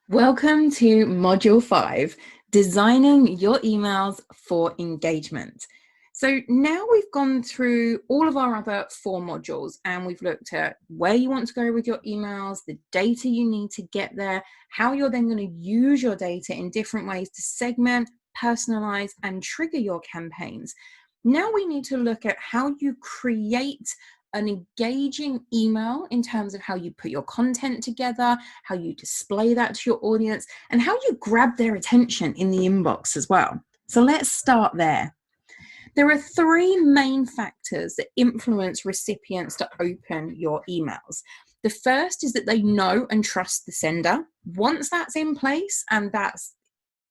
Welcome to Module 5, Designing Your Emails for Engagement. So now we've gone through all of our other 4 modules and we've looked at where you want to go with your emails, the data you need to get there, how you're then going to use your data in different ways to segment, personalize, and trigger your campaigns. Now we need to look at how you create an engaging email in terms of how you put your content together, how you display that to your audience, and how you grab their attention in the inbox as well. So let's start there. There are 3 main factors that influence recipients to open your emails. The first is that they know and trust the sender. Once that's in place and that's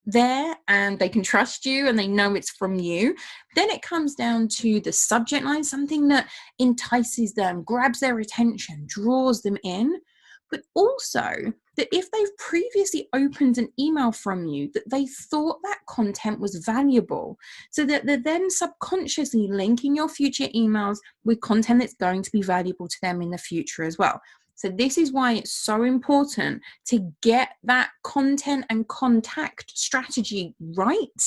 there and they can trust you and they know it's from you, then it comes down to the subject line, something that entices them, grabs their attention, draws them in, but also that if they've previously opened an email from you, that they thought that content was valuable, so that they're then subconsciously linking your future emails with content that's going to be valuable to them in the future as well. So this is why it's so important to get that content and contact strategy right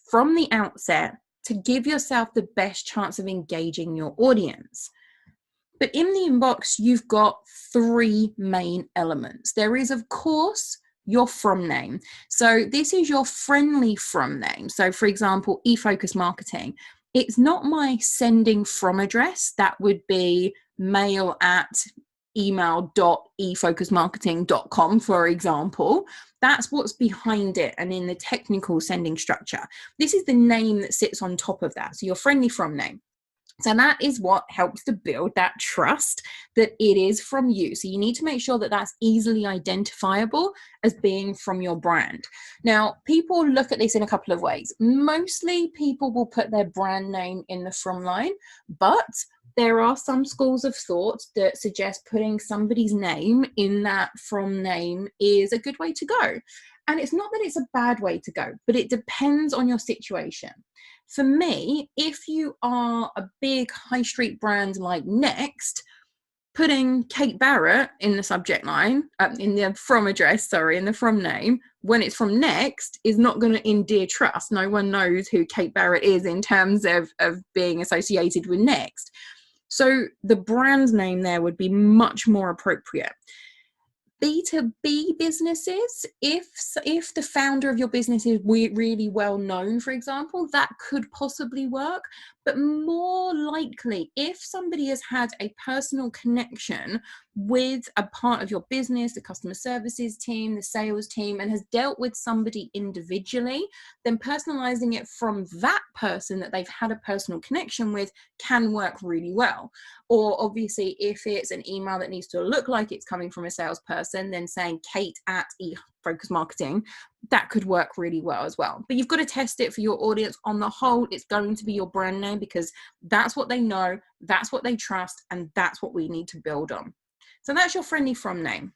from the outset to give yourself the best chance of engaging your audience. But in the inbox, you've got 3 main elements. There is, of course, your from name. So this is your friendly from name. So for example, eFocus Marketing. It's not my sending from address. That would be mail@email.efocusmarketing.com, for example. That's what's behind it and in the technical sending structure. This is the name that sits on top of that. So your friendly from name. So that is what helps to build that trust that it is from you. So you need to make sure that that's easily identifiable as being from your brand. Now, people look at this in a couple of ways. Mostly people will put their brand name in the from line, but there are some schools of thought that suggest putting somebody's name in that from name is a good way to go. And it's not that it's a bad way to go, but it depends on your situation. For me, if you are a big high street brand like Next, putting Kate Barrett in the subject line, in the from address, in the from name, when it's from Next, is not going to endear trust. No one knows who Kate Barrett is in terms of being associated with Next. So the brand name there would be much more appropriate. B2B businesses, if the founder of your business is really well known, for example, that could possibly work. But more likely, if somebody has had a personal connection with a part of your business, the customer services team, the sales team, and has dealt with somebody individually, then personalizing it from that person that they've had a personal connection with can work really well. Or obviously, if it's an email that needs to look like it's coming from a salesperson, then saying Kate@eFocus Marketing, that could work really well as well. But you've got to test it for your audience. On the whole, it's going to be your brand name because that's what they know, that's what they trust, and that's what we need to build on. So that's your friendly from name.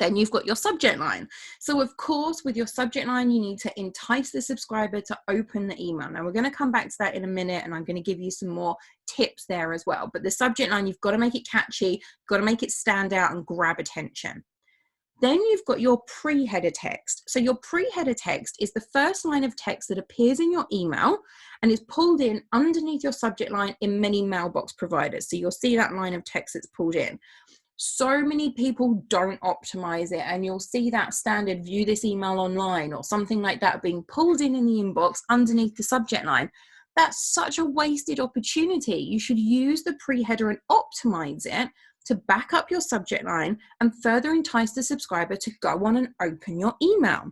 Then you've got your subject line. So of course, with your subject line, you need to entice the subscriber to open the email. Now we're going to come back to that in a minute, and I'm going to give you some more tips there as well. But the subject line, you've got to make it catchy, got to make it stand out and grab attention. Then you've got your pre-header text. So your pre-header text is the first line of text that appears in your email and is pulled in underneath your subject line in many mailbox providers. So you'll see that line of text that's pulled in. So many people don't optimize it, and you'll see that standard view this email online or something like that being pulled in the inbox underneath the subject line. That's such a wasted opportunity. You should use the pre-header and optimize it to back up your subject line and further entice the subscriber to go on and open your email.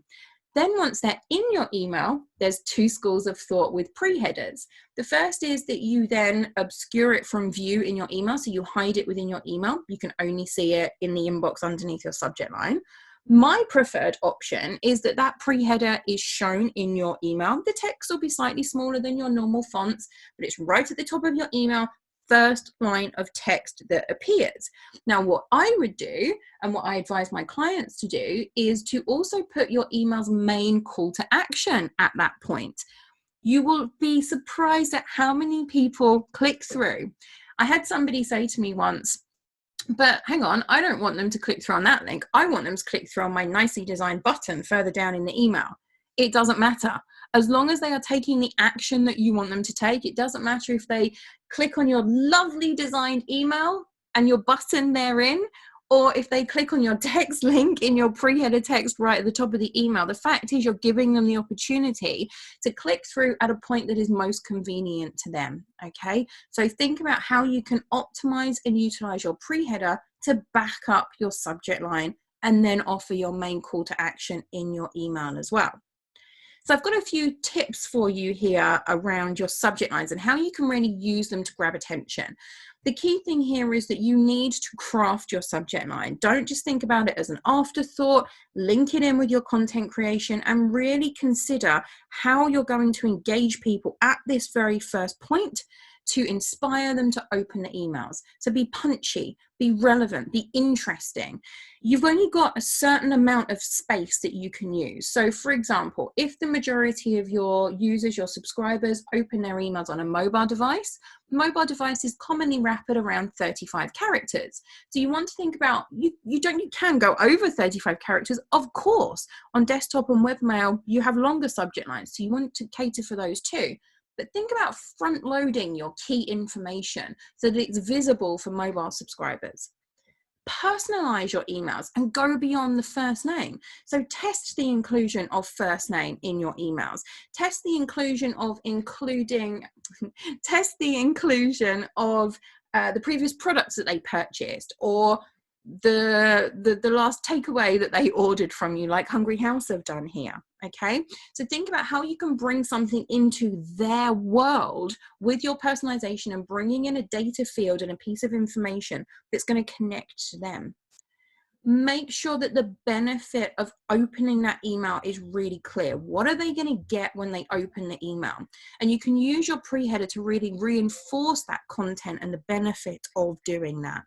Then once they're in your email, there's 2 schools of thought with pre-headers. The first is that you then obscure it from view in your email, so you hide it within your email. You can only see it in the inbox underneath your subject line. My preferred option is that that pre-header is shown in your email. The text will be slightly smaller than your normal fonts, but it's right at the top of your email, first line of text that appears. Now, what I would do and what I advise my clients to do is to also put your email's main call to action at that point. You will be surprised at how many people click through. I had somebody say to me once, But hang on, I don't want them to click through on that link. I want them to click through on my nicely designed button further down in the email. It doesn't matter. As long as they are taking the action that you want them to take, it doesn't matter if they click on your lovely designed email and your button therein, or if they click on your text link in your pre-header text right at the top of the email. The fact is you're giving them the opportunity to click through at a point that is most convenient to them, okay? So think about how you can optimize and utilize your pre-header to back up your subject line and then offer your main call to action in your email as well. So I've got a few tips for you here around your subject lines and how you can really use them to grab attention. The key thing here is that you need to craft your subject line. Don't just think about it as an afterthought, link it in with your content creation and really consider how you're going to engage people at this very first point to inspire them to open the emails. So be punchy, be relevant, be interesting. You've only got a certain amount of space that you can use. So for example, if the majority of your users, your subscribers, open their emails on a mobile devices commonly wrap at around 35 characters. So you want to think about, you can go over 35 characters, of course. On desktop and webmail, you have longer subject lines, so you want to cater for those too. But think about front loading your key information so that it's visible for mobile subscribers. Personalize your emails and go beyond the first name. So test the inclusion of first name in your emails. Test the inclusion of test the inclusion of the previous products that they purchased, or the last takeaway that they ordered from you, like Hungry House have done here. Okay, so think about how you can bring something into their world with your personalization and bringing in a data field and a piece of information that's going to connect to them. Make sure that the benefit of opening that email is really clear. What are they going to get when they open the email? And you can use your pre-header to really reinforce that content and the benefit of doing that.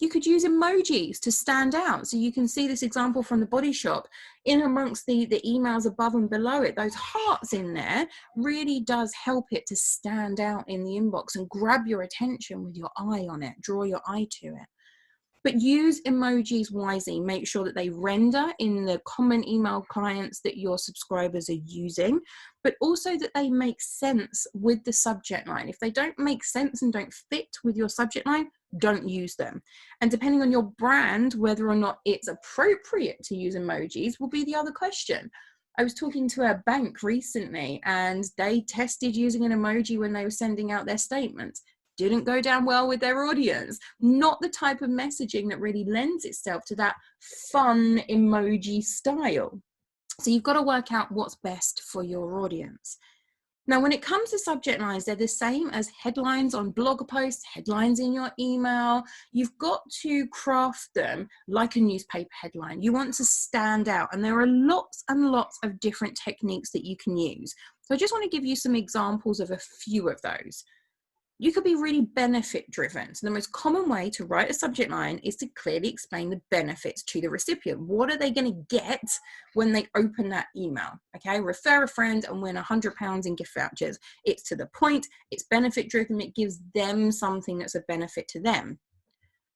You could use emojis to stand out. So you can see this example from the Body Shop. In amongst the emails above and below it, those hearts in there really does help it to stand out in the inbox and grab your attention with your eye on it, draw your eye to it. But use emojis wisely. Make sure that they render in the common email clients that your subscribers are using, but also that they make sense with the subject line. If they don't make sense and don't fit with your subject line, don't use them. And depending on your brand, whether or not it's appropriate to use emojis will be the other question. I was talking to a bank recently and they tested using an emoji when they were sending out their statements. Didn't go down well with their audience. Not the type of messaging that really lends itself to that fun emoji style. So you've got to work out what's best for your audience. Now, when it comes to subject lines, they're the same as headlines on blog posts, headlines in your email. You've got to craft them like a newspaper headline. You want to stand out, and there are lots and lots of different techniques that you can use. So I just want to give you some examples of a few of those. You could be really benefit driven. So the most common way to write a subject line is to clearly explain the benefits to the recipient. What are they going to get when they open that email? Okay, refer a friend and win £100 in gift vouchers. It's to the point, it's benefit driven, it gives them something that's a benefit to them.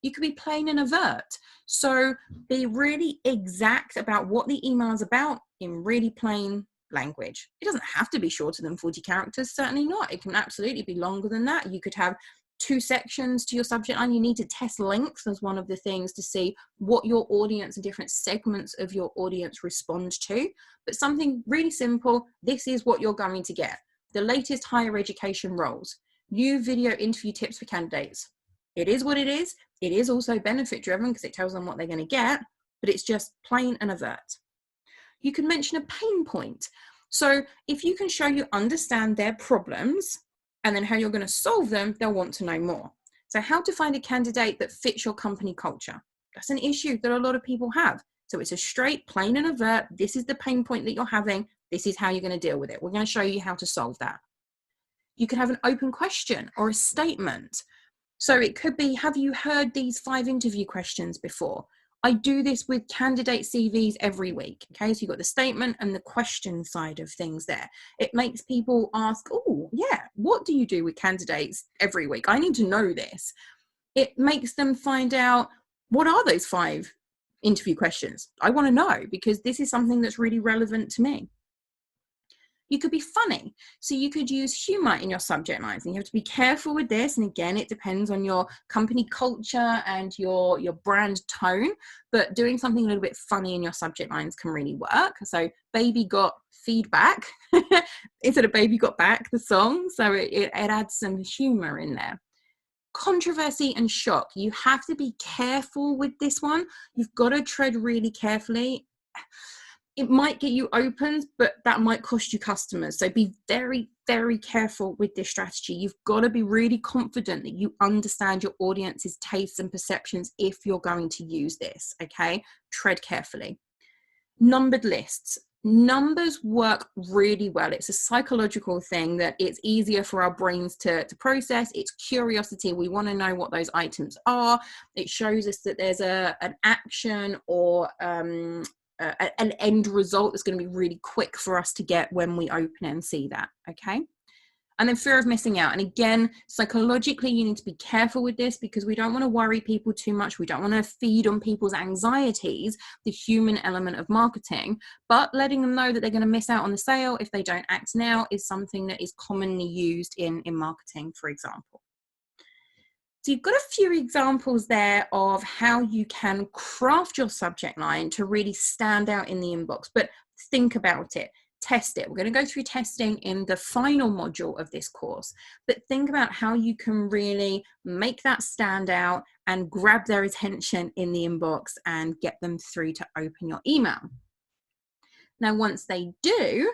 You could be plain and avert. So be really exact about what the email is about in really plain language. It doesn't have to be shorter than 40 characters, certainly not. It can absolutely be longer than that. You could have 2 sections to your subject line. You need to test length as one of the things to see what your audience and different segments of your audience respond to. But something really simple, this is what you're going to get. The latest higher education roles, new video interview tips for candidates. It is what it is. It is also benefit driven because it tells them what they're going to get, but it's just plain and avert. You can mention a pain point. So if you can show you understand their problems and then how you're going to solve them, they'll want to know more. So how to find a candidate that fits your company culture. That's an issue that a lot of people have. So it's a straight, plain and avert. This is the pain point that you're having. This is how you're going to deal with it. We're going to show you how to solve that. You can have an open question or a statement. So it could be, have you heard these 5 interview questions before? I do this with candidate CVs every week. Okay, so you've got the statement and the question side of things there. It makes people ask, oh, yeah, what do you do with candidates every week? I need to know this. It makes them find out, what are those 5 interview questions? I want to know, because this is something that's really relevant to me. You could be funny. So you could use humor in your subject lines, and you have to be careful with this. And again, it depends on your company culture and your brand tone, but doing something a little bit funny in your subject lines can really work. So baby got feedback instead of baby got back, the song. So it adds some humor in there. Controversy and shock. You have to be careful with this one. You've got to tread really carefully. It might get you opened, but that might cost you customers. So be very, very careful with this strategy. You've got to be really confident that you understand your audience's tastes and perceptions if you're going to use this, okay? Tread carefully. Numbered lists. Numbers work really well. It's a psychological thing that it's easier for our brains to process. It's curiosity. We want to know what those items are. It shows us that there's an action or an end result that's going to be really quick for us to get when we open it and see that, okay? And then fear of missing out. And again, psychologically, you need to be careful with this, because we don't want to worry people too much. We don't want to feed on people's anxieties, the human element of marketing, but letting them know that they're going to miss out on the sale if they don't act now is something that is commonly used in marketing, for example. So you've got a few examples there of how you can craft your subject line to really stand out in the inbox, but think about it. Test it. We're going to go through testing in the final module of this course, but think about how you can really make that stand out and grab their attention in the inbox and get them through to open your email. Now, once they do,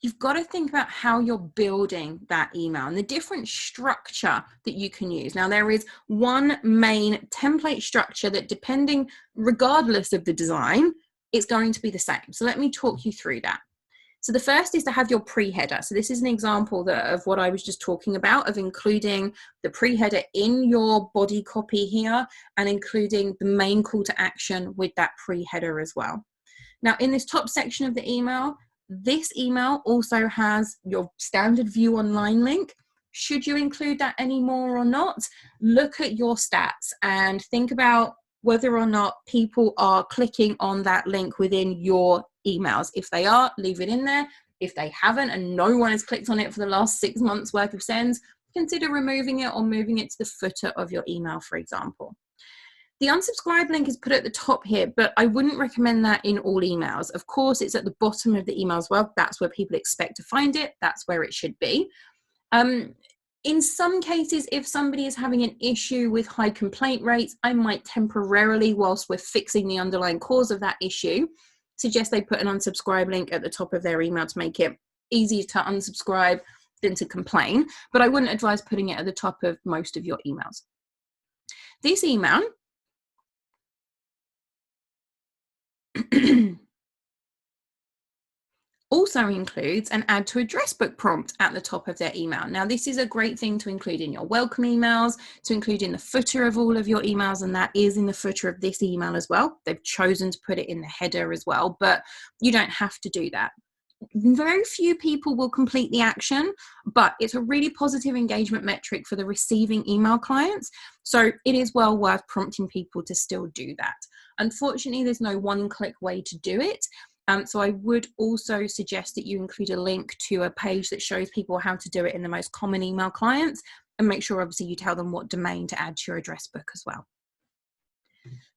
you've got to think about how you're building that email and the different structure that you can use. Now, there is one main template structure that, depending, regardless of the design, it's going to be the same. So let me talk you through that. So the first is to have your pre-header. So this is an example of what I was just talking about, of including the pre-header in your body copy here and including the main call to action with that pre-header as well. Now, in this top section of the email, this email also has your standard view online link. Should you include that anymore or not? Look at your stats and think about whether or not people are clicking on that link within your emails. If they are, leave it in there. If they haven't and no one has clicked on it for the last 6 months worth of sends, consider removing it or moving it to the footer of your email, for example. The unsubscribe link is put at the top here, but I wouldn't recommend that in all emails. Of course, it's at the bottom of the email as well. That's where people expect to find it. That's where it should be. In some cases, if somebody is having an issue with high complaint rates, I might temporarily, whilst we're fixing the underlying cause of that issue, suggest they put an unsubscribe link at the top of their email to make it easier to unsubscribe than to complain. But I wouldn't advise putting it at the top of most of your emails. This email also includes an add to address book prompt at the top of their email. Now, this is a great thing to include in your welcome emails, to include in the footer of all of your emails, and that is in the footer of this email as well. They've chosen to put it in the header as well, but you don't have to do that. Very few people will complete the action, but it's a really positive engagement metric for the receiving email clients. So it is well worth prompting people to still do that. Unfortunately, there's no one-click way to do it. So I would also suggest that you include a link to a page that shows people how to do it in the most common email clients, and make sure obviously you tell them what domain to add to your address book as well.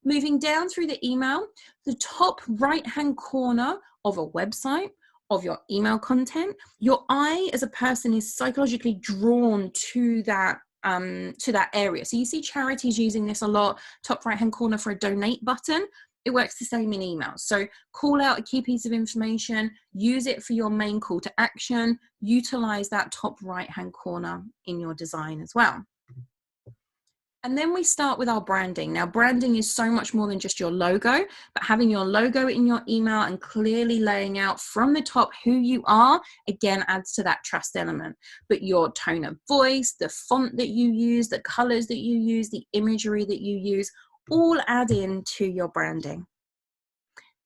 Moving down through the email, the top right-hand corner of a website, of your email content, your eye as a person is psychologically drawn to that area. So you see charities using this a lot. Top right-hand corner for a donate button. It works the same in emails. So call out a key piece of information, use it for your main call to action, utilize that top right-hand corner in your design as well. And then we start with our branding. Now, branding is so much more than just your logo, but having your logo in your email and clearly laying out from the top who you are, again, adds to that trust element. But your tone of voice, the font that you use, the colors that you use, the imagery that you use, all add in to your branding.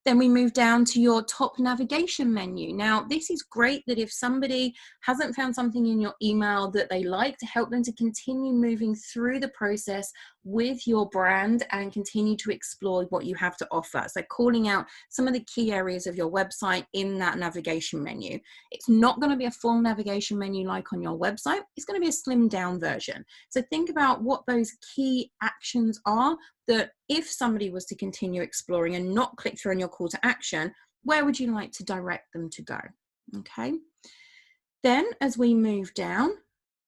Then we move down to your top navigation menu. Now, this is great that if somebody hasn't found something in your email that they like, to help them to continue moving through the process with your brand and continue to explore what you have to offer. So calling out some of the key areas of your website in that navigation menu. It's not going to be a full navigation menu like on your website. It's going to be a slimmed down version. So think about what those key actions are that if somebody was to continue exploring and not click through on your call to action, where would you like to direct them to go? Okay. Then as we move down,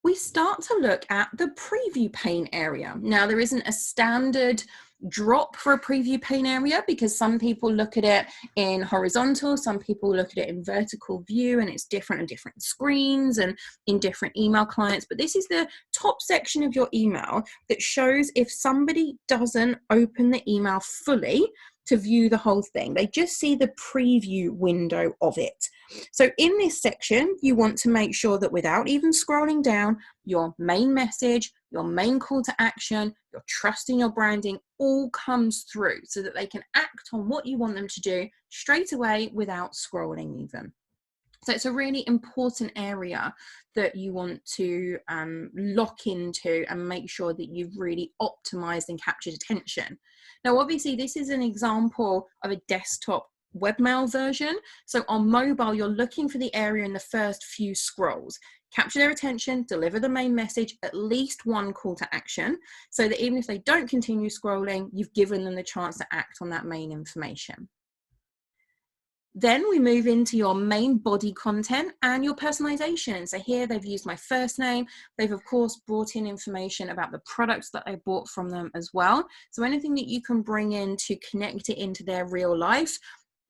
we start to look at the preview pane area. Now, there isn't a standard drop for a preview pane area because some people look at it in horizontal, some people look at it in vertical view, and it's different on different screens and in different email clients. But this is the top section of your email that shows if somebody doesn't open the email fully to view the whole thing. They just see the preview window of it. So in this section, you want to make sure that without even scrolling down, your main message, your main call to action, your trust in your branding all comes through so that they can act on what you want them to do straight away without scrolling even. So it's a really important area that you want to lock into and make sure that you've really optimized and captured attention. Now, obviously, this is an example of a desktop webmail version. So on mobile, you're looking for the area in the first few scrolls. Capture their attention, deliver the main message, at least one call to action, so that even if they don't continue scrolling, you've given them the chance to act on that main information. Then we move into your main body content and your personalization. So here they've used my first name. They've of course brought in information about the products that I bought from them as well. So anything that you can bring in to connect it into their real life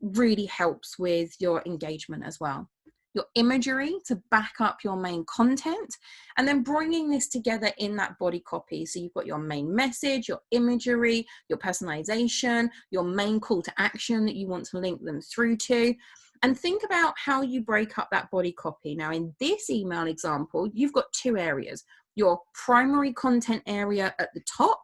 really helps with your engagement as well. Your imagery to back up your main content, and then bringing this together in that body copy. So you've got your main message, your imagery, your personalization, your main call to action that you want to link them through to. And think about how you break up that body copy. Now, in this email example, you've got two areas. Your primary content area at the top,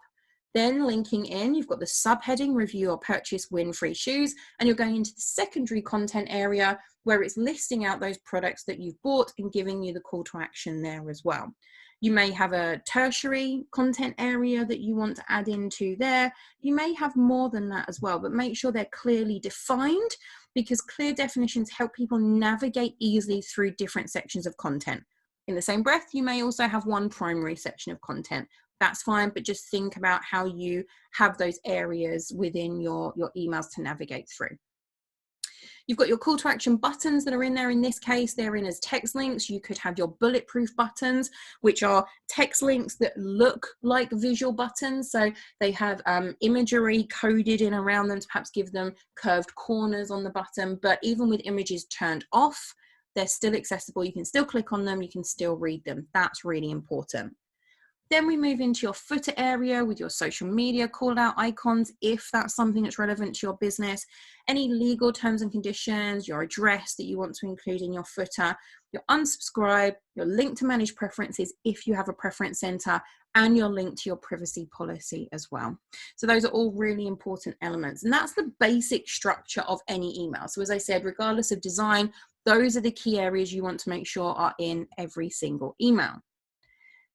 then linking in, you've got the subheading, review or purchase, win free shoes, and you're going into the secondary content area where it's listing out those products that you've bought and giving you the call to action there as well. You may have a tertiary content area that you want to add into there. You may have more than that as well, but make sure they're clearly defined, because clear definitions help people navigate easily through different sections of content. In the same breath, you may also have one primary section of content. That's fine, but just think about how you have those areas within your emails to navigate through. You've got your call to action buttons that are in there. In this case, they're in as text links. You could have your bulletproof buttons, which are text links that look like visual buttons. So they have imagery coded in around them to perhaps give them curved corners on the button. But even with images turned off, they're still accessible. You can still click on them. You can still read them. That's really important. Then we move into your footer area with your social media call out icons, if that's something that's relevant to your business, any legal terms and conditions, your address that you want to include in your footer, your unsubscribe, your link to manage preferences if you have a preference center, and your link to your privacy policy as well. So those are all really important elements. And that's the basic structure of any email. So as I said, regardless of design, those are the key areas you want to make sure are in every single email.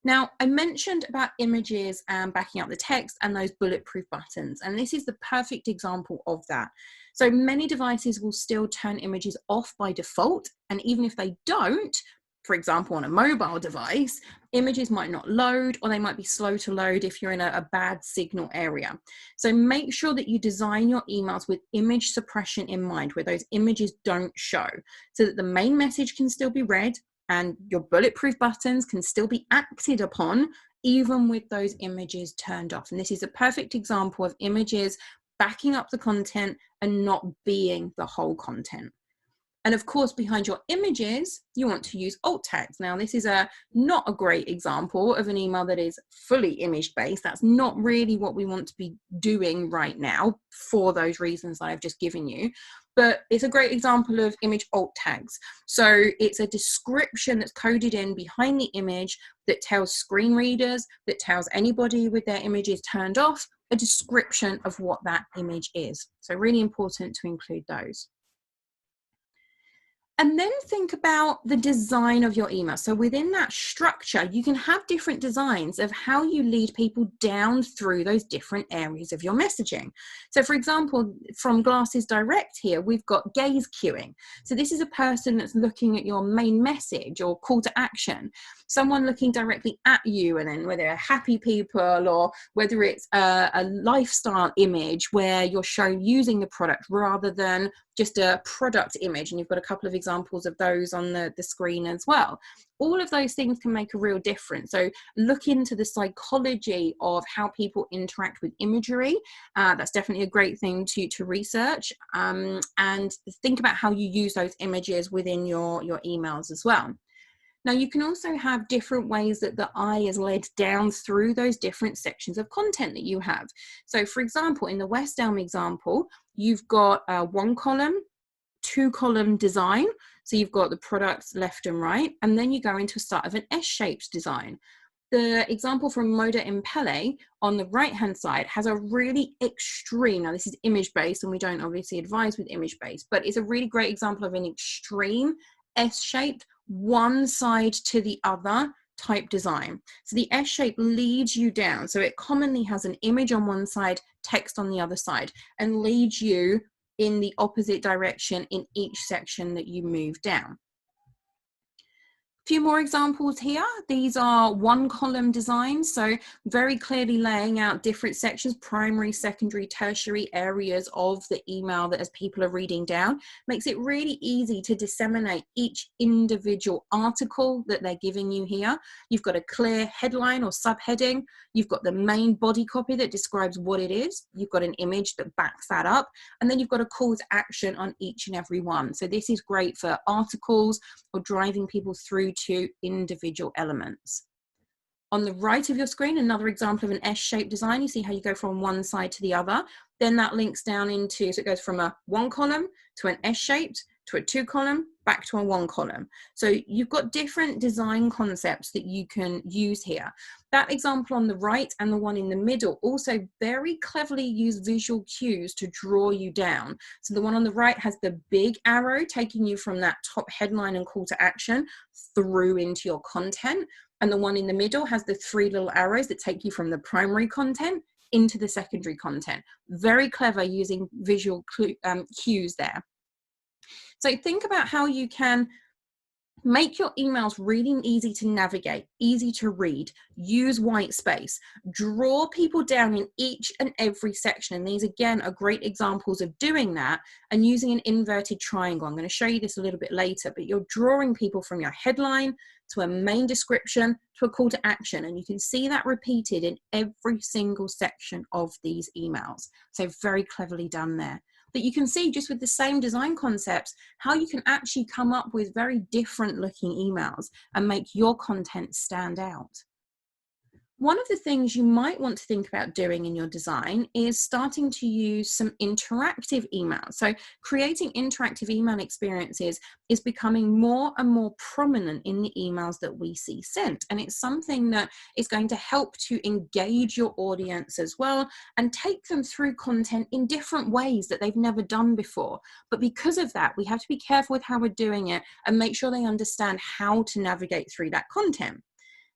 Now, I mentioned about images and backing up the text and those bulletproof buttons, and this is the perfect example of that. So many devices will still turn images off by default, and even if they don't, for example, on a mobile device, images might not load, or they might be slow to load if you're in a bad signal area. So make sure that you design your emails with image suppression in mind, where those images don't show, so that the main message can still be read, and your bulletproof buttons can still be acted upon even with those images turned off. And this is a perfect example of images backing up the content and not being the whole content. And of course, behind your images, you want to use alt tags. Now, this is not a great example of an email that is fully image-based. That's not really what we want to be doing right now for those reasons that I've just given you. But it's a great example of image alt tags. So it's a description that's coded in behind the image that tells screen readers, that tells anybody with their images turned off, a description of what that image is. So really important to include those. And then think about the design of your email. So within that structure, you can have different designs of how you lead people down through those different areas of your messaging. So for example, from Glasses Direct here, we've got gaze queuing. So this is a person that's looking at your main message or call to action, someone looking directly at you, and then whether they're happy people or whether it's a lifestyle image where you're shown using the product rather than just a product image, and you've got a couple of examples of those on the screen as well. All of those things can make a real difference. So look into the psychology of how people interact with imagery. That's definitely a great thing to research, and think about how you use those images within your emails as well. Now, you can also have different ways that the eye is led down through those different sections of content that you have. So for example, in the West Elm example, you've got a 1-column, 2-column design. So you've got the products left and right, and then you go into a start of an S-shaped design. The example from Moda Impelle on the right-hand side has a really extreme, now this is image-based and we don't obviously advise with image-based, but it's a really great example of an extreme S-shaped, one side to the other type design. So the S shape leads you down. So it commonly has an image on one side, text on the other side, and leads you in the opposite direction in each section that you move down. Few more examples here. These are 1-column designs, so very clearly laying out different sections, primary, secondary, tertiary areas of the email that as people are reading down, makes it really easy to disseminate each individual article that they're giving you here. You've got a clear headline or subheading. You've got the main body copy that describes what it is. You've got an image that backs that up. And then you've got a call to action on each and every one. So this is great for articles or driving people through to individual elements. On the right of your screen, another example of an S-shaped design. You see how you go from one side to the other. Then that links down into, so it goes from a 1-column to an S-shaped to a 2-column, back to a 1-column. So you've got different design concepts that you can use here. That example on the right and the one in the middle also very cleverly use visual cues to draw you down. So the one on the right has the big arrow taking you from that top headline and call to action through into your content. And the one in the middle has the 3 little arrows that take you from the primary content into the secondary content. Very clever using visual cues there. So think about how you can make your emails really easy to navigate, easy to read, use white space, draw people down in each and every section. And these again are great examples of doing that and using an inverted triangle. I'm going to show you this a little bit later, but you're drawing people from your headline to a main description to a call to action. And you can see that repeated in every single section of these emails. So very cleverly done there. But you can see just with the same design concepts, how you can actually come up with very different looking emails and make your content stand out. One of the things you might want to think about doing in your design is starting to use some interactive emails. So creating interactive email experiences is becoming more and more prominent in the emails that we see sent. And it's something that is going to help to engage your audience as well and take them through content in different ways that they've never done before. But because of that, we have to be careful with how we're doing it and make sure they understand how to navigate through that content.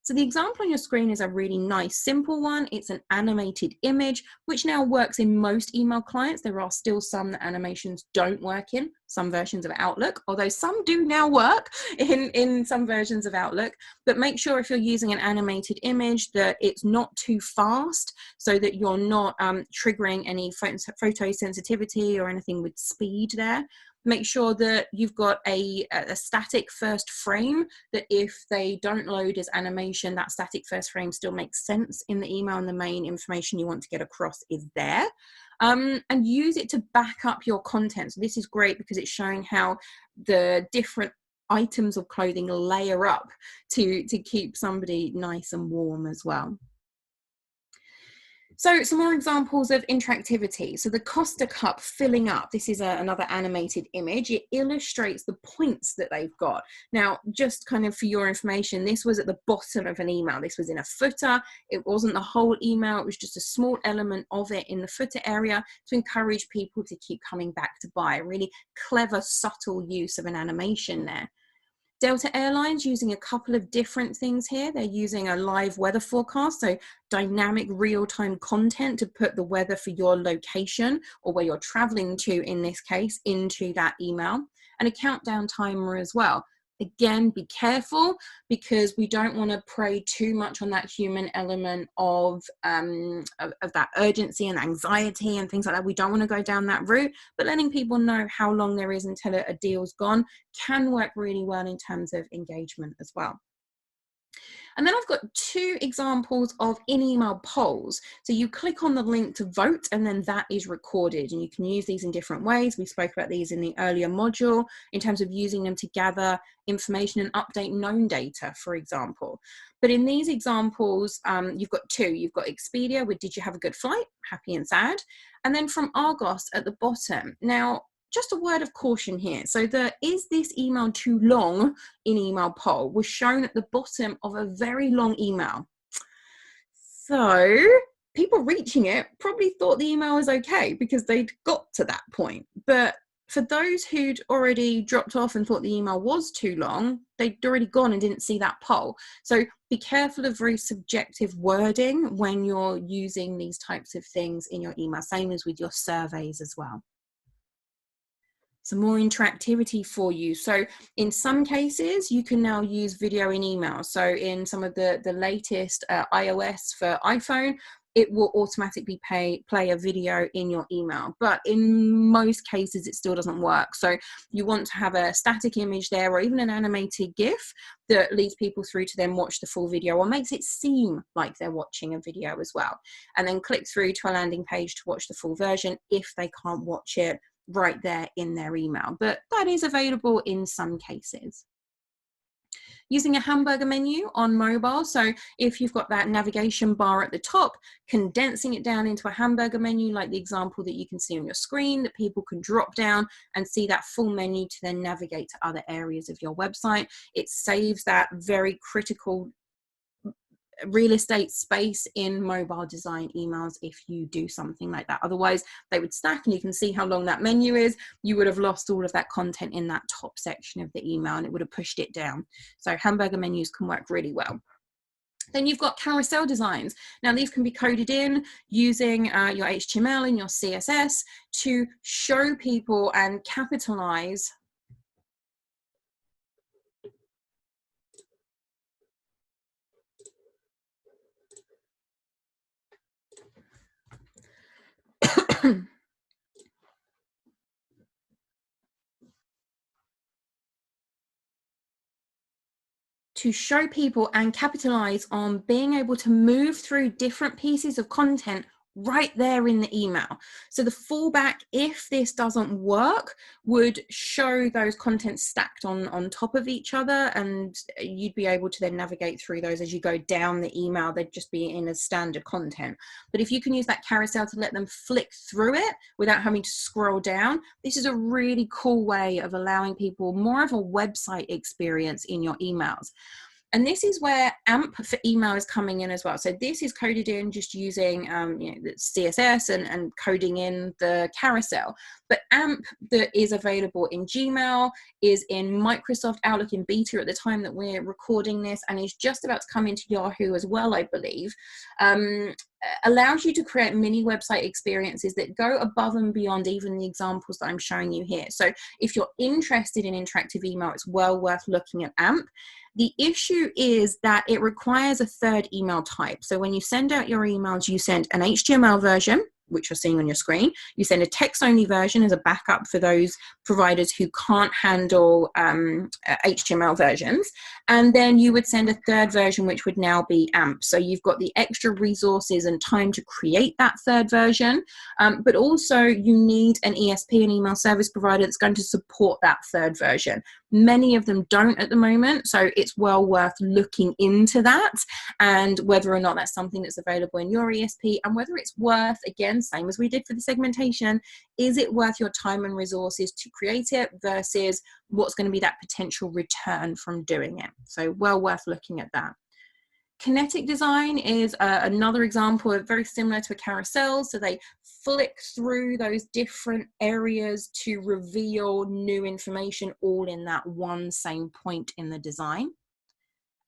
So the example on your screen is a really nice, simple one. It's an animated image, which now works in most email clients. There are still some that animations don't work in some versions of Outlook, although some do now work in some versions of Outlook. But make sure if you're using an animated image that it's not too fast so that you're not triggering any photosensitivity or anything with speed there. Make sure that you've got a static first frame, that if they don't load as animation, that static first frame still makes sense in the email and the main information you want to get across is there. And use it to back up your content. So this is great because it's showing how the different items of clothing layer up to keep somebody nice and warm as well. So some more examples of interactivity. So the Costa cup filling up, this is another animated image. It illustrates the points that they've got. Now, just kind of for your information, this was at the bottom of an email. This was in a footer. It wasn't the whole email. It was just a small element of it in the footer area to encourage people to keep coming back to buy. A really clever, subtle use of an animation there. Delta Airlines using a couple of different things here. They're using a live weather forecast, so dynamic real-time content to put the weather for your location or where you're traveling to in this case into that email, and a countdown timer as well. Again, be careful because we don't want to prey too much on that human element of that urgency and anxiety and things like that. We don't want to go down that route, but letting people know how long there is until a deal's gone can work really well in terms of engagement as well. And then I've got two examples of in-email polls. So you click on the link to vote and then that is recorded, and you can use these in different ways. We spoke about these in the earlier module in terms of using them to gather information and update known data, for example. But in these examples, you've got two. You've got Expedia with did you have a good flight, happy and sad, and then from Argos at the bottom. Now, just a word of caution here. So the is this email too long in email poll was shown at the bottom of a very long email. So people reaching it probably thought the email was okay because they'd got to that point. But for those who'd already dropped off and thought the email was too long, they'd already gone and didn't see that poll. So be careful of very subjective wording when you're using these types of things in your email, same as with your surveys as well. Some more interactivity for you. So in some cases, you can now use video in email. So in some of the latest iOS for iPhone, it will automatically play a video in your email. But in most cases, it still doesn't work. So you want to have a static image there or even an animated GIF that leads people through to then watch the full video or makes it seem like they're watching a video as well. And then click through to a landing page to watch the full version if they can't watch it right there in their email, but that is available in some cases. Using a hamburger menu on mobile, so if you've got that navigation bar at the top, condensing it down into a hamburger menu like the example that you can see on your screen, that people can drop down and see that full menu to then navigate to other areas of your website. It saves that very critical real estate space in mobile design emails if you do something like that. Otherwise they would stack, and you can see how long that menu is. You would have lost all of that content in that top section of the email and it would have pushed it down. So hamburger menus can work really well. Then you've got carousel designs. Now these can be coded in using your HTML and your CSS to show people and capitalize to show people and capitalize on being able to move through different pieces of content right there in the email. So the fallback, if this doesn't work, would show those contents stacked on top of each other, and you'd be able to then navigate through those as you go down the email. They'd just be in as standard content. But if you can use that carousel to let them flick through it without having to scroll down, this is a really cool way of allowing people more of a website experience in your emails. And this is where AMP for email is coming in as well. So this is coded in just using the CSS and coding in the carousel. But AMP that is available in Gmail, is in Microsoft Outlook in beta at the time that we're recording this, and is just about to come into Yahoo as well, I believe, allows you to create mini website experiences that go above and beyond even the examples that I'm showing you here. So if you're interested in interactive email, it's well worth looking at AMP. The issue is that it requires a third email type. So when you send out your emails, you send an HTML version, which you're seeing on your screen. You send a text-only version as a backup for those providers who can't handle HTML versions. And then you would send a third version, which would now be AMP. So you've got the extra resources and time to create that third version, but also you need an ESP, an email service provider, that's going to support that third version. Many of them don't at the moment, so it's well worth looking into that and whether or not that's something that's available in your ESP, and whether it's worth, again, same as we did for the segmentation, is it worth your time and resources to create it versus what's going to be that potential return from doing it. So well worth looking at that. Kinetic design is another example of very similar to a carousel. So they flick through those different areas to reveal new information all in that one same point in the design.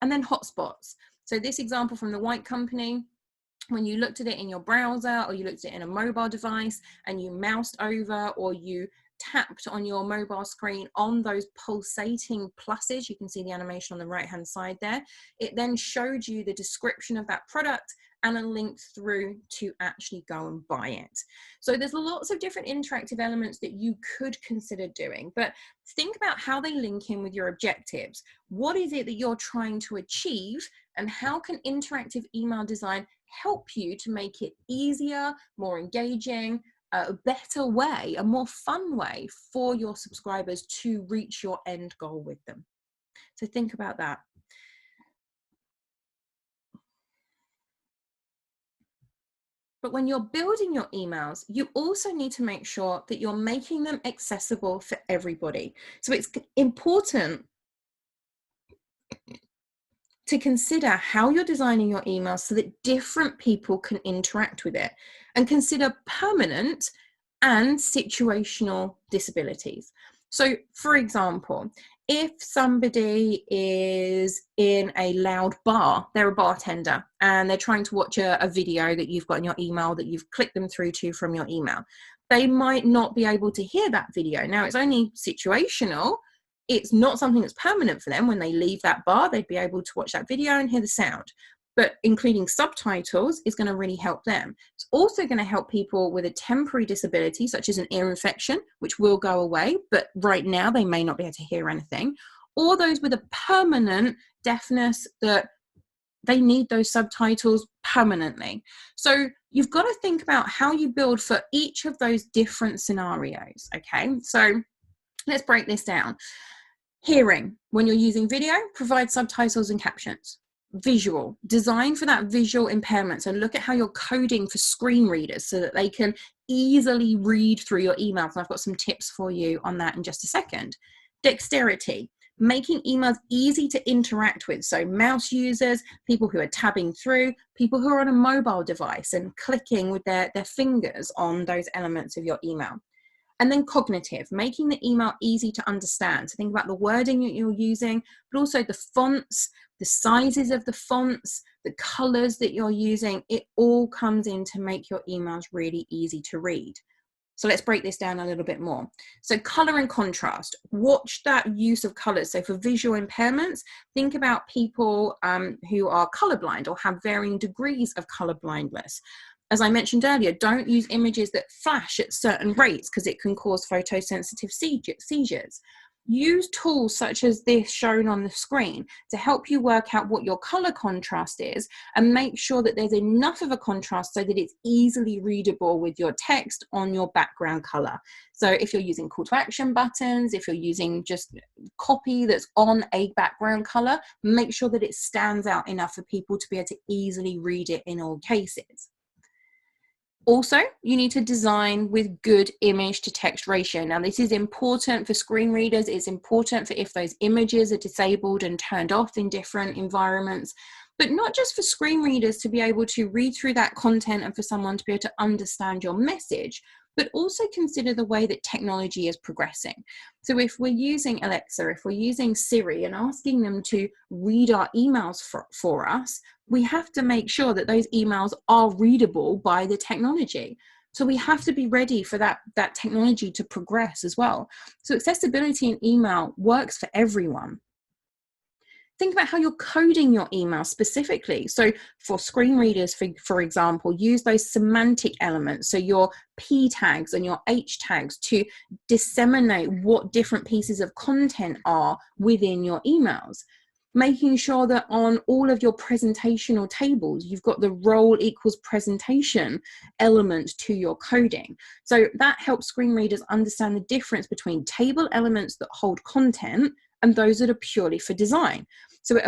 And then hotspots. So this example from the White Company, when you looked at it in your browser or you looked at it in a mobile device and you moused over or you tapped on your mobile screen on those pulsating pluses, you can see the animation on the right hand side there, it then showed you the description of that product and a link through to actually go and buy it. So there's lots of different interactive elements that you could consider doing, but think about how they link in with your objectives. What is it that you're trying to achieve, and how can interactive email design help you to make it easier, more engaging, a better way, a more fun way for your subscribers to reach your end goal with them. So think about that. But when you're building your emails, you also need to make sure that you're making them accessible for everybody. So it's important to consider how you're designing your emails so that different people can interact with it, and consider permanent and situational disabilities. So for example, if somebody is in a loud bar, they're a bartender and they're trying to watch a video that you've got in your email that you've clicked them through to from your email, they might not be able to hear that video. Now, it's only situational. It's not something that's permanent for them. When they leave that bar, they'd be able to watch that video and hear the sound. But including subtitles is going to really help them. It's also going to help people with a temporary disability, such as an ear infection, which will go away, but right now they may not be able to hear anything. Or those with a permanent deafness that they need those subtitles permanently. So you've got to think about how you build for each of those different scenarios, okay? So let's break this down. Hearing, when you're using video, provide subtitles and captions. Visual, design for that visual impairment. So look at how you're coding for screen readers so that they can easily read through your emails. And I've got some tips for you on that in just a second. Dexterity, making emails easy to interact with. So mouse users, people who are tabbing through, people who are on a mobile device and clicking with their fingers on those elements of your email. And then cognitive, making the email easy to understand. So think about the wording that you're using, but also the fonts, the sizes of the fonts, the colors that you're using. It all comes in to make your emails really easy to read. So let's break this down a little bit more. So color and contrast, watch that use of colors. So for visual impairments, think about people who are colorblind or have varying degrees of color blindness. As I mentioned earlier, don't use images that flash at certain rates because it can cause photosensitive seizures. Use tools such as this shown on the screen to help you work out what your color contrast is and make sure that there's enough of a contrast so that it's easily readable with your text on your background color. So if you're using call to action buttons, if you're using just copy that's on a background color, make sure that it stands out enough for people to be able to easily read it in all cases. Also, you need to design with good image to text ratio. Now, this is important for screen readers. It's important for if those images are disabled and turned off in different environments, but not just for screen readers to be able to read through that content and for someone to be able to understand your message, but also consider the way that technology is progressing. So if we're using Alexa, if we're using Siri and asking them to read our emails for us, we have to make sure that those emails are readable by the technology. So we have to be ready for that technology to progress as well. So accessibility in email works for everyone. Think about how you're coding your email specifically. So for screen readers, for example, use those semantic elements. So your P tags and your H tags to disseminate what different pieces of content are within your emails. Making sure that on all of your presentational tables, you've got the role equals presentation element to your coding. So that helps screen readers understand the difference between table elements that hold content and those that are purely for design. So it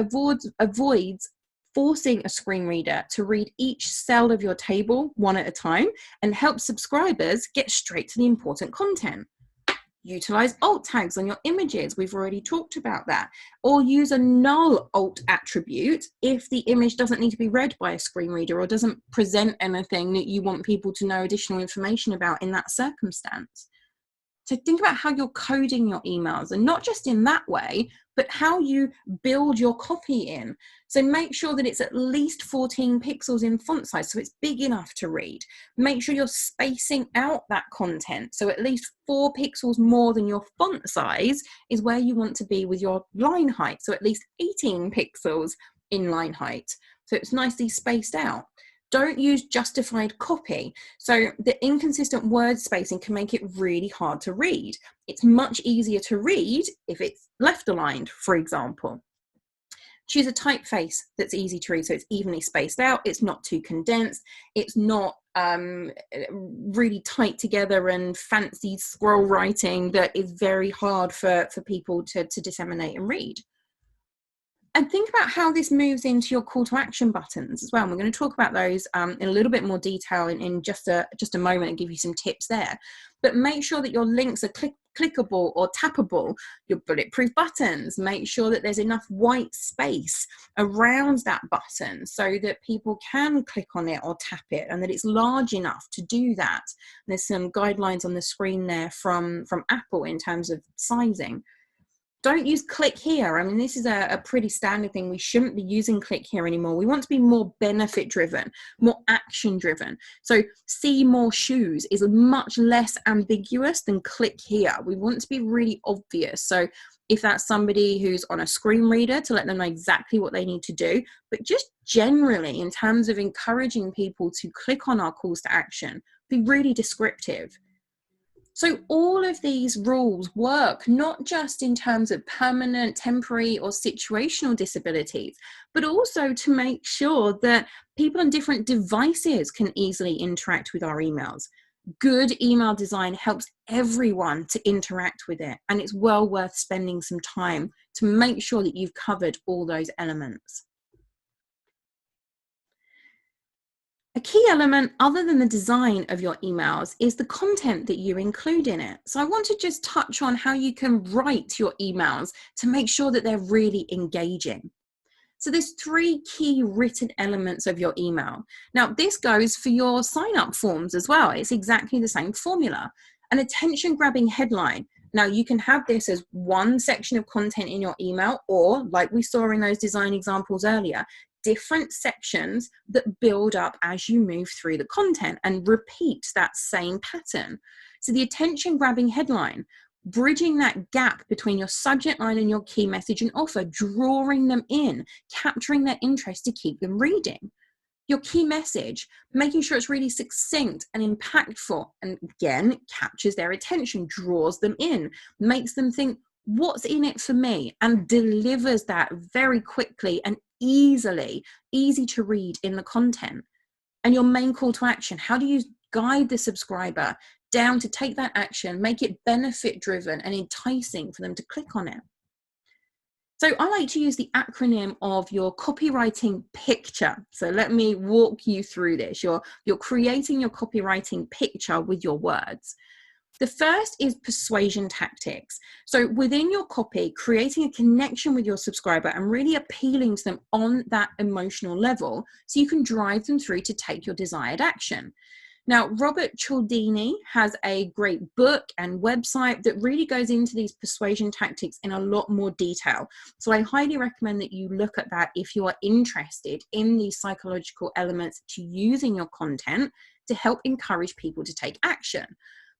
avoids forcing a screen reader to read each cell of your table one at a time, and helps subscribers get straight to the important content. Utilize alt tags on your images. We've already talked about that. Or use a null alt attribute if the image doesn't need to be read by a screen reader or doesn't present anything that you want people to know additional information about in that circumstance. So think about how you're coding your emails, and not just in that way, but how you build your copy in. So make sure that it's at least 14 pixels in font size, so it's big enough to read. Make sure you're spacing out that content, so at least 4 pixels more than your font size is where you want to be with your line height, so at least 18 pixels in line height. So it's nicely spaced out. Don't use justified copy. So the inconsistent word spacing can make it really hard to read. It's much easier to read if it's left aligned, for example. Choose a typeface that's easy to read, so it's evenly spaced out, it's not too condensed, it's not really tight together and fancy scroll writing that is very hard for people to disseminate and read. And think about how this moves into your call to action buttons as well. And we're going to talk about those in a little bit more detail in just a moment and give you some tips there. But make sure that your links are clickable or tappable, your bulletproof buttons. Make sure that there's enough white space around that button so that people can click on it or tap it, and that it's large enough to do that. And there's some guidelines on the screen there from Apple in terms of sizing. Don't use click here. I mean, this is a pretty standard thing. We shouldn't be using click here anymore. We want to be more benefit driven, more action driven. So see more shoes is much less ambiguous than click here. We want to be really obvious. So if that's somebody who's on a screen reader, to let them know exactly what they need to do, but just generally in terms of encouraging people to click on our calls to action, be really descriptive. So all of these rules work not just in terms of permanent, temporary, or situational disabilities, but also to make sure that people on different devices can easily interact with our emails. Good email design helps everyone to interact with it, and it's well worth spending some time to make sure that you've covered all those elements. A key element other than the design of your emails is the content that you include in it. So I want to just touch on how you can write your emails to make sure that they're really engaging. So there's 3 key written elements of your email. Now this goes for your sign-up forms as well. It's exactly the same formula. An attention-grabbing headline. Now you can have this as one section of content in your email, or like we saw in those design examples earlier, different sections that build up as you move through the content and repeat that same pattern. So the attention grabbing headline, bridging that gap between your subject line and your key message and offer, drawing them in, capturing their interest to keep them reading. Your key message, making sure it's really succinct and impactful, and again, captures their attention, draws them in, makes them think, what's in it for me, and delivers that very quickly and easy to read in the content. And your main call to action, how do you guide the subscriber down to take that action, make it benefit driven and enticing for them to click on it? So I like to use the acronym of your copywriting picture. So let me walk you through this. You're creating your copywriting picture with your words. The first is persuasion tactics. So within your copy, creating a connection with your subscriber and really appealing to them on that emotional level so you can drive them through to take your desired action. Now, Robert Cialdini has a great book and website that really goes into these persuasion tactics in a lot more detail. So I highly recommend that you look at that if you are interested in these psychological elements to use in your content to help encourage people to take action.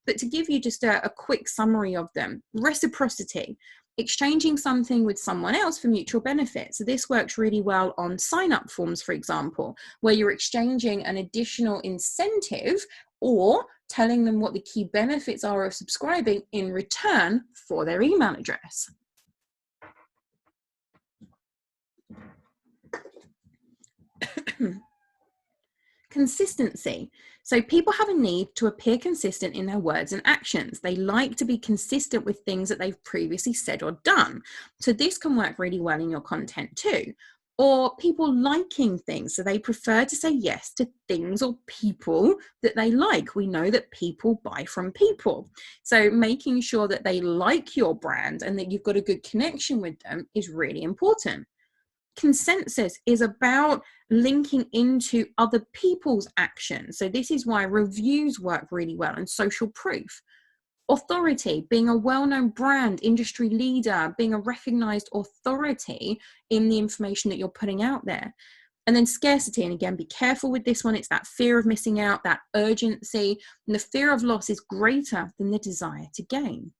But to give you just a quick summary of them: reciprocity, exchanging something with someone else for mutual benefit. So this works really well on sign-up forms, for example, where you're exchanging an additional incentive or telling them what the key benefits are of subscribing in return for their email address. Consistency. So people have a need to appear consistent in their words and actions. They like to be consistent with things that they've previously said or done. So this can work really well in your content too. Or people liking things. So they prefer to say yes to things or people that they like. We know that people buy from people. So making sure that they like your brand and that you've got a good connection with them is really important. Consensus is about linking into other people's actions. So this is why reviews work really well and social proof. Authority, being a well-known brand, industry leader, being a recognized authority in the information that you're putting out there. And then scarcity, and again, be careful with this one. It's that fear of missing out, that urgency, and the fear of loss is greater than the desire to gain.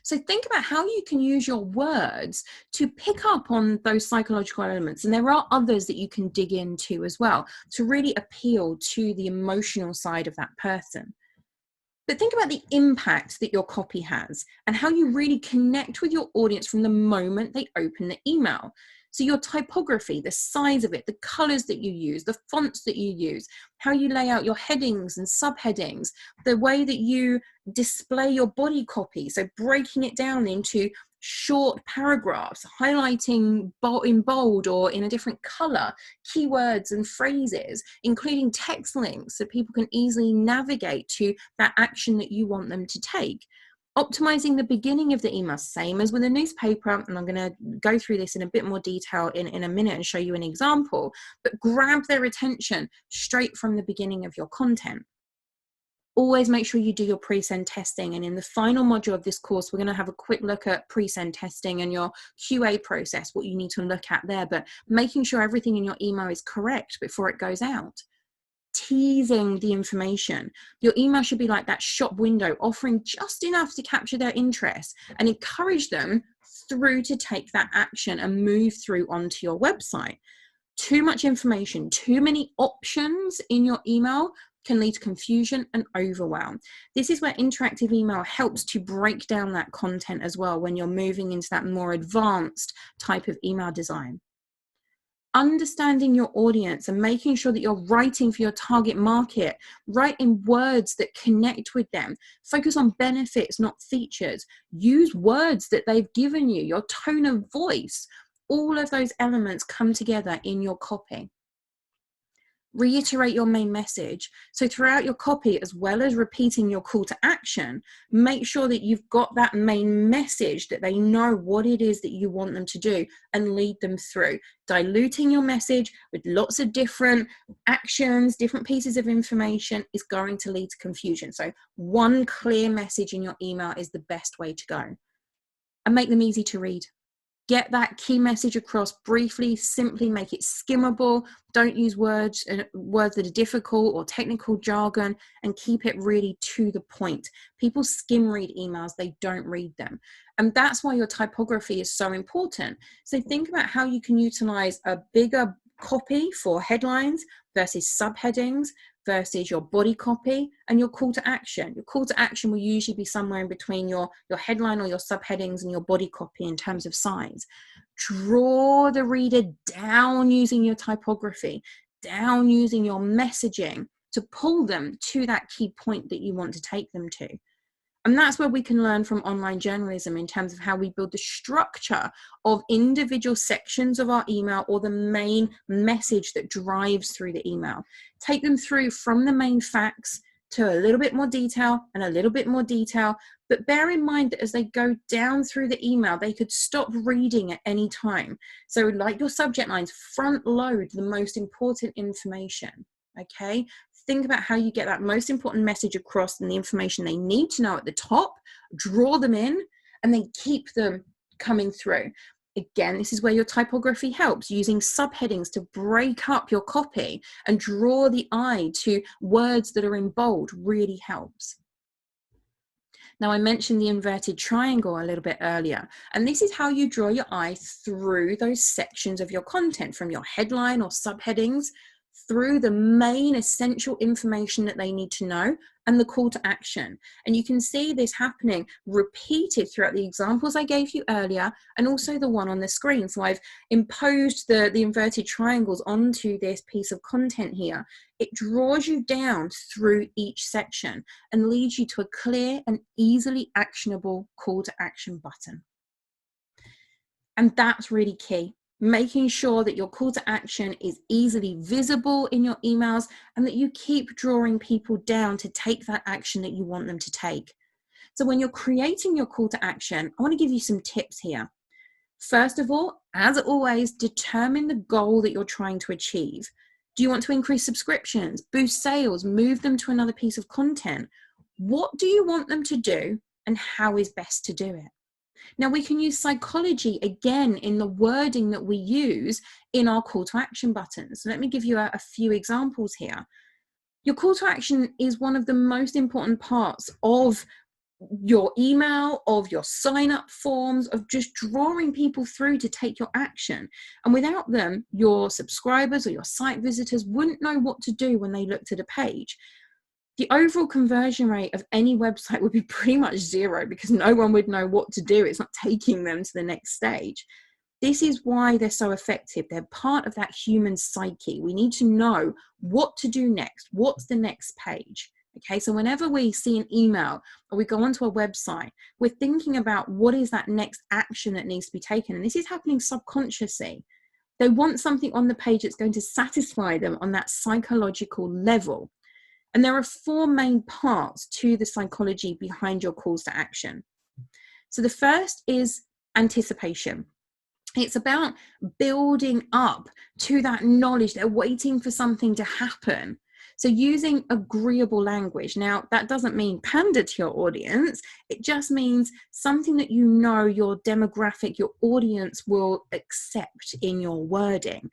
So think about how you can use your words to pick up on those psychological elements. And there are others that you can dig into as well to really appeal to the emotional side of that person. But think about the impact that your copy has and how you really connect with your audience from the moment they open the email. So your typography, the size of it, the colors that you use, the fonts that you use, how you lay out your headings and subheadings, the way that you display your body copy. So breaking it down into short paragraphs, highlighting in bold or in a different color, keywords and phrases, including text links so people can easily navigate to that action that you want them to take. Optimizing the beginning of the email, same as with a newspaper, and I'm going to go through this in a bit more detail in a minute and show you an example, but grab their attention straight from the beginning of your content. Always make sure you do your pre-send testing, and in the final module of this course, we're going to have a quick look at pre-send testing and your QA process, what you need to look at there, but making sure everything in your email is correct before it goes out. Teasing the information. Your email should be like that shop window, offering just enough to capture their interest and encourage them through to take that action and move through onto your website. Too much information, too many options in your email can lead to confusion and overwhelm. This is where interactive email helps to break down that content as well when you're moving into that more advanced type of email design. Understanding your audience and making sure that you're writing for your target market, write in words that connect with them, focus on benefits, not features, use words that they've given you, your tone of voice, all of those elements come together in your copy. Reiterate your main message. So throughout your copy, as well as repeating your call to action, make sure that you've got that main message, that they know what it is that you want them to do, and lead them through. Diluting your message with lots of different actions, different pieces of information is going to lead to confusion. So one clear message in your email is the best way to go. And make them easy to read. Get that key message across briefly, simply make it skimmable. Don't use words that are difficult or technical jargon, and keep it really to the point. People skim read emails, they don't read them. And that's why your typography is so important. So think about how you can utilize a bigger copy for headlines versus subheadings versus your body copy and your call to action. Your call to action will usually be somewhere in between your headline or your subheadings and your body copy in terms of size. Draw the reader down using your typography, down using your messaging to pull them to that key point that you want to take them to. And that's where we can learn from online journalism in terms of how we build the structure of individual sections of our email or the main message that drives through the email. Take them through from the main facts to a little bit more detail and a little bit more detail. But bear in mind that as they go down through the email, they could stop reading at any time. So like your subject lines, front load the most important information, okay? Think about how you get that most important message across and the information they need to know at the top, draw them in, and then keep them coming through. Again, this is where your typography helps. Using subheadings to break up your copy and draw the eye to words that are in bold really helps. Now, I mentioned the inverted triangle a little bit earlier, and this is how you draw your eye through those sections of your content, from your headline or subheadings through the main essential information that they need to know and the call to action. And you can see this happening repeated throughout the examples I gave you earlier and also the one on the screen. So I've imposed the inverted triangles onto this piece of content here. It draws you down through each section and leads you to a clear and easily actionable call to action button. And that's really key. Making sure that your call to action is easily visible in your emails and that you keep drawing people down to take that action that you want them to take. So when you're creating your call to action, I want to give you some tips here. First of all, as always, determine the goal that you're trying to achieve. Do you want to increase subscriptions, boost sales, move them to another piece of content? What do you want them to do and how is best to do it? Now, we can use psychology again in the wording that we use in our call to action buttons. So let me give you a few examples here. Your call to action is one of the most important parts of your email, of your sign up forms, of just drawing people through to take your action. And without them, your subscribers or your site visitors wouldn't know what to do when they looked at a page. The overall conversion rate of any website would be pretty much zero because no one would know what to do. It's not taking them to the next stage. This is why they're so effective. They're part of that human psyche. We need to know what to do next. What's the next page? Okay, so whenever we see an email or we go onto a website, we're thinking about what is that next action that needs to be taken. And this is happening subconsciously. They want something on the page that's going to satisfy them on that psychological level. And there are four main parts to the psychology behind your calls to action. So the first is anticipation. It's about building up to that knowledge. They're waiting for something to happen. So using agreeable language. Now, that doesn't mean pander to your audience. It just means something that you know your demographic, your audience will accept in your wording.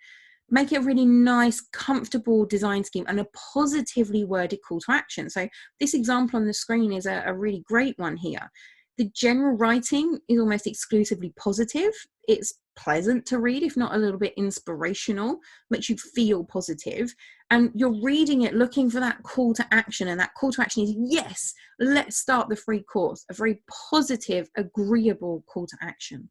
Make it a really nice, comfortable design scheme and a positively worded call to action. So this example on the screen is a really great one here. The general writing is almost exclusively positive. It's pleasant to read, if not a little bit inspirational, makes you feel positive. And you're reading it looking for that call to action. And that call to action is, yes, let's start the free course. A very positive, agreeable call to action.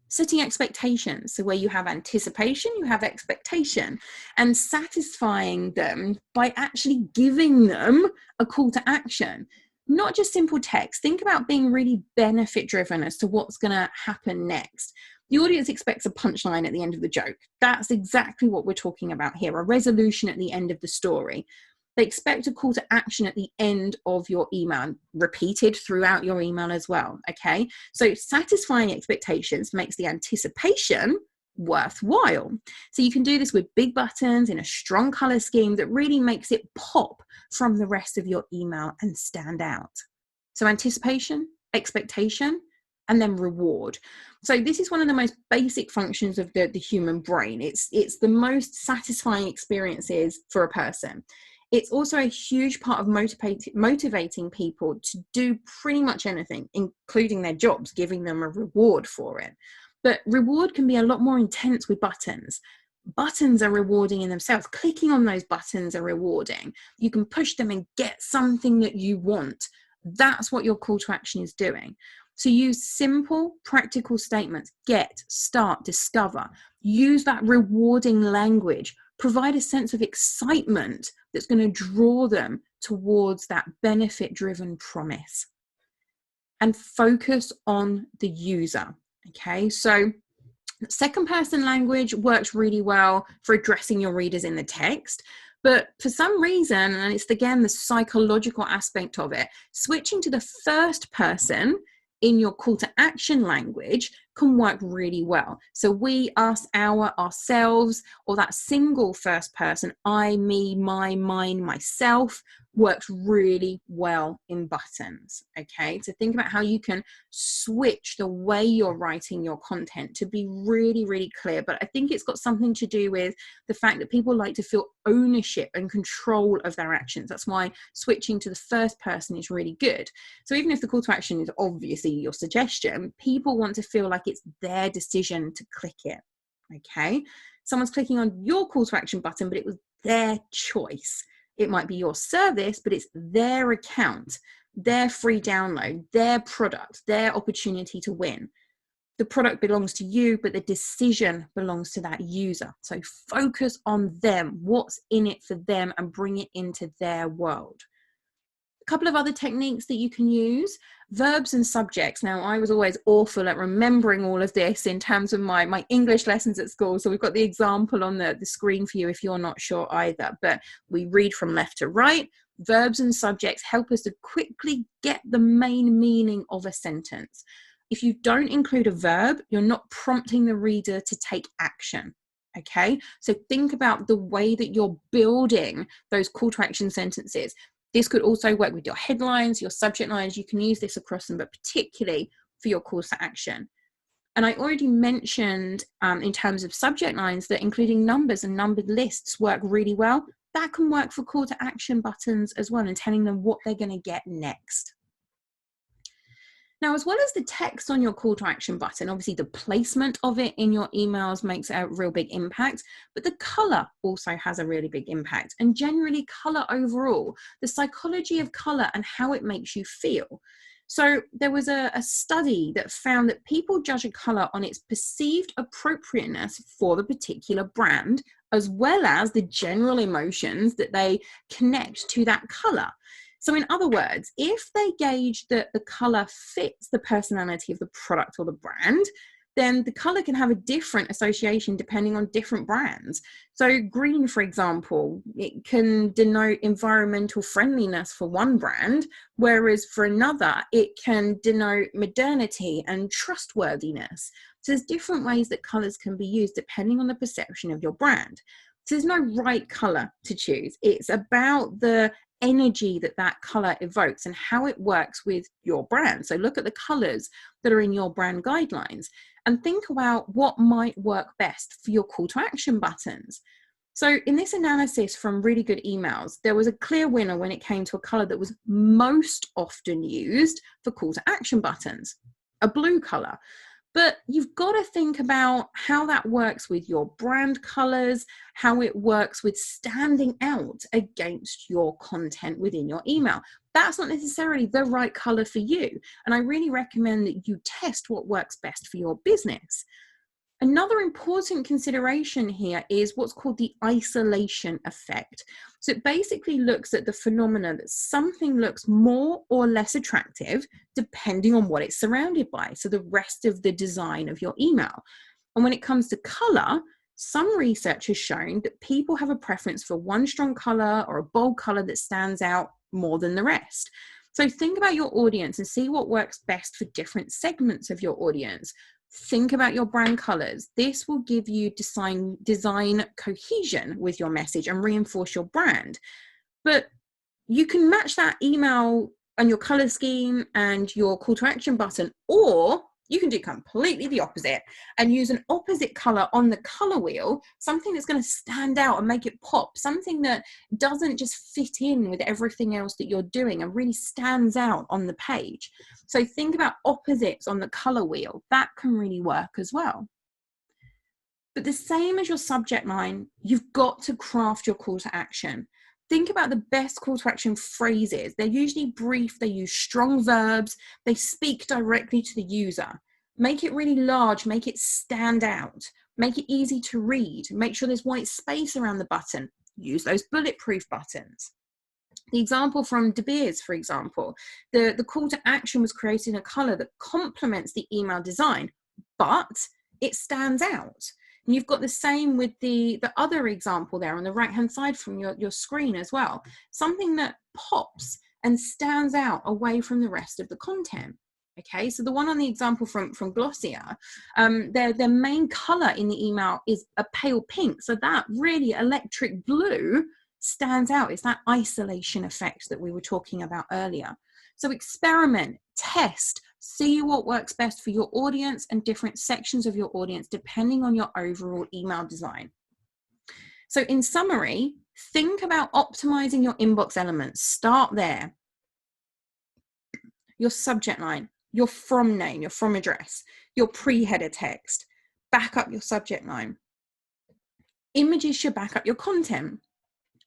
Setting expectations. So where you have anticipation, you have expectation, and satisfying them by actually giving them a call to action. Not just simple text. Think about being really benefit driven as to what's going to happen next. The audience expects a punchline at the end of the joke. That's exactly what we're talking about here, a resolution at the end of the story. They expect a call to action at the end of your email, repeated throughout your email as well, okay? So satisfying expectations makes the anticipation worthwhile. So you can do this with big buttons in a strong color scheme that really makes it pop from the rest of your email and stand out. So anticipation, expectation, and then reward. So this is one of the most basic functions of the human brain. It's the most satisfying experiences for a person. It's also a huge part of motivating people to do pretty much anything, including their jobs, giving them a reward for it. But reward can be a lot more intense with buttons. Buttons are rewarding in themselves. Clicking on those buttons are rewarding. You can push them and get something that you want. That's what your call to action is doing. So use simple, practical statements. Get, start, discover. Use that rewarding language. Provide a sense of excitement that's going to draw them towards that benefit-driven promise. And focus on the user. Okay, so second person language works really well for addressing your readers in the text. But for some reason, and it's again the psychological aspect of it, switching to the first person in your call to action language can work really well. So we, us, our, ourselves, or that single first person, I, me, my, mine, myself, works really well in buttons. Okay, so think about how you can switch the way you're writing your content to be really, really clear. But I think it's got something to do with the fact that people like to feel ownership and control of their actions. That's why switching to the first person is really good. So even if the call to action is obviously your suggestion, people want to feel like it's their decision to click it. Okay, Someone's clicking on your call to action button, but it was their choice. It might be your service, but it's their account, their free download, their product, their opportunity to win. The product belongs to you, but the decision belongs to that user. So focus on them, what's in it for them, and bring it into their world. A couple of other techniques that you can use: verbs and subjects. Now, I was always awful at remembering all of this in terms of my English lessons at school. So we've got the example on the screen for you if you're not sure either, but we read from left to right. Verbs and subjects help us to quickly get the main meaning of a sentence. If you don't include a verb, you're not prompting the reader to take action. Okay, so think about the way that you're building those call to action sentences. This could also work with your headlines, your subject lines. You can use this across them, but particularly for your calls to action. And I already mentioned in terms of subject lines that including numbers and numbered lists work really well. That can work for call to action buttons as well, and telling them what they're going to get next. Now, as well as the text on your call to action button, obviously the placement of it in your emails makes a real big impact, but the color also has a really big impact, and generally color overall, the psychology of color and how it makes you feel. So there was a study that found that people judge a color on its perceived appropriateness for the particular brand, as well as the general emotions that they connect to that color. So in other words, if they gauge that the color fits the personality of the product or the brand, then the color can have a different association depending on different brands. So green, for example, it can denote environmental friendliness for one brand, whereas for another, it can denote modernity and trustworthiness. So there's different ways that colors can be used depending on the perception of your brand. So there's no right color to choose. It's about the energy that that color evokes and how it works with your brand. So look at the colors that are in your brand guidelines and think about what might work best for your call to action buttons. So in this analysis from Really Good Emails, there was a clear winner when it came to a color that was most often used for call to action buttons, a blue color. But you've got to think about how that works with your brand colors, how it works with standing out against your content within your email. That's not necessarily the right color for you. And I really recommend that you test what works best for your business. Another important consideration here is what's called the isolation effect. So it basically looks at the phenomena that something looks more or less attractive depending on what it's surrounded by. So the rest of the design of your email. And when it comes to color, some research has shown that people have a preference for one strong color or a bold color that stands out more than the rest. So think about your audience and see what works best for different segments of your audience. Think about your brand colors. This will give you design cohesion with your message and reinforce your brand. But you can match that email and your color scheme and your call to action button, or you can do completely the opposite and use an opposite color on the color wheel, something that's going to stand out and make it pop, something that doesn't just fit in with everything else that you're doing and really stands out on the page. So think about opposites on the color wheel. That can really work as well. But the same as your subject line, you've got to craft your call to action. Think about the best call to action phrases. They're usually brief, they use strong verbs, they speak directly to the user. Make it really large, make it stand out, make it easy to read, make sure there's white space around the button. Use those bulletproof buttons. The example from De Beers, for example, the call to action was created in a color that complements the email design, but it stands out. And you've got the same with the other example there on the right-hand side from your screen as well. Something that pops and stands out away from the rest of the content. Okay, so the one on the example from Glossier, their main color in the email is a pale pink. So that really electric blue stands out. It's that isolation effect that we were talking about earlier. So experiment, test, see what works best for your audience and different sections of your audience, depending on your overall email design. So in summary, think about optimizing your inbox elements. Start there. Your subject line, your from name, your from address, your pre-header text, back up your subject line. Images should back up your content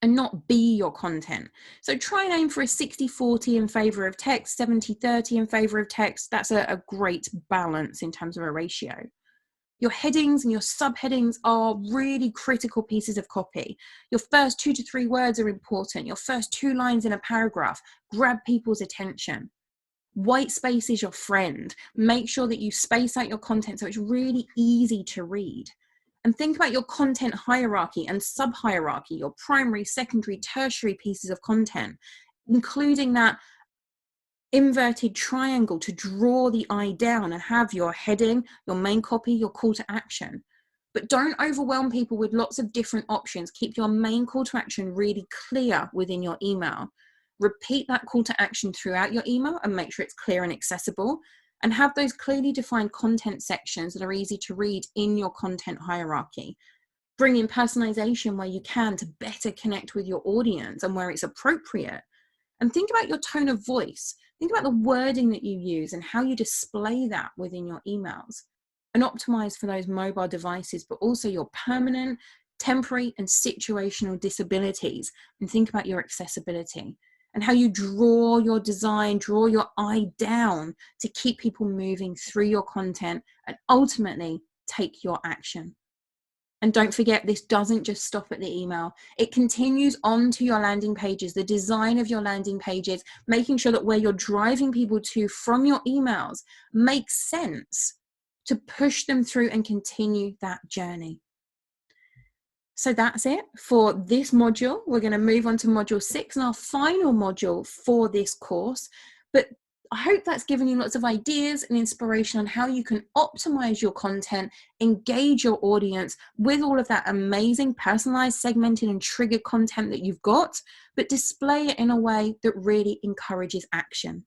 and not be your content. So try and aim for a 60-40 in favor of text, 70-30 in favor of text. That's a great balance in terms of a ratio. Your headings and your subheadings are really critical pieces of copy. Your first 2 to 3 words are important. Your first 2 lines in a paragraph grab people's attention. White space is your friend. Make sure that you space out your content so it's really easy to read. And think about your content hierarchy and sub-hierarchy, your primary, secondary, tertiary pieces of content, including that inverted triangle to draw the eye down and have your heading, your main copy, your call to action. But don't overwhelm people with lots of different options. Keep your main call to action really clear within your email. Repeat that call to action throughout your email and make sure it's clear and accessible. And have those clearly defined content sections that are easy to read in your content hierarchy. Bring in personalization where you can to better connect with your audience and where it's appropriate. And think about your tone of voice. Think about the wording that you use and how you display that within your emails. And optimize for those mobile devices, but also your permanent, temporary, and situational disabilities. And think about your accessibility and how you draw your design, draw your eye down to keep people moving through your content and ultimately take your action. And don't forget, this doesn't just stop at the email. It continues on to your landing pages, the design of your landing pages, making sure that where you're driving people to from your emails makes sense to push them through and continue that journey. So that's it for this module. We're going to move on to module 6 and our final module for this course. But I hope that's given you lots of ideas and inspiration on how you can optimize your content, engage your audience with all of that amazing personalized, segmented, and triggered content that you've got, but display it in a way that really encourages action.